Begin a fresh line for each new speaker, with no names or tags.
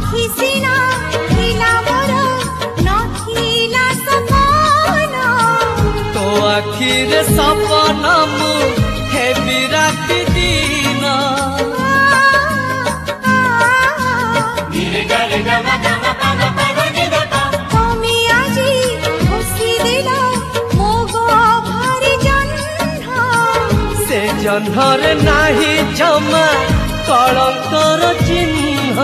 आखि सिना हिला मोर नथिला सपना
तो आखिरे सपना मु हे बिराती दिन
তুমি আজি খুশি দিল মো গহরি জহ্ন
से जह्नरे नाही जमा कलंकर चिन्ह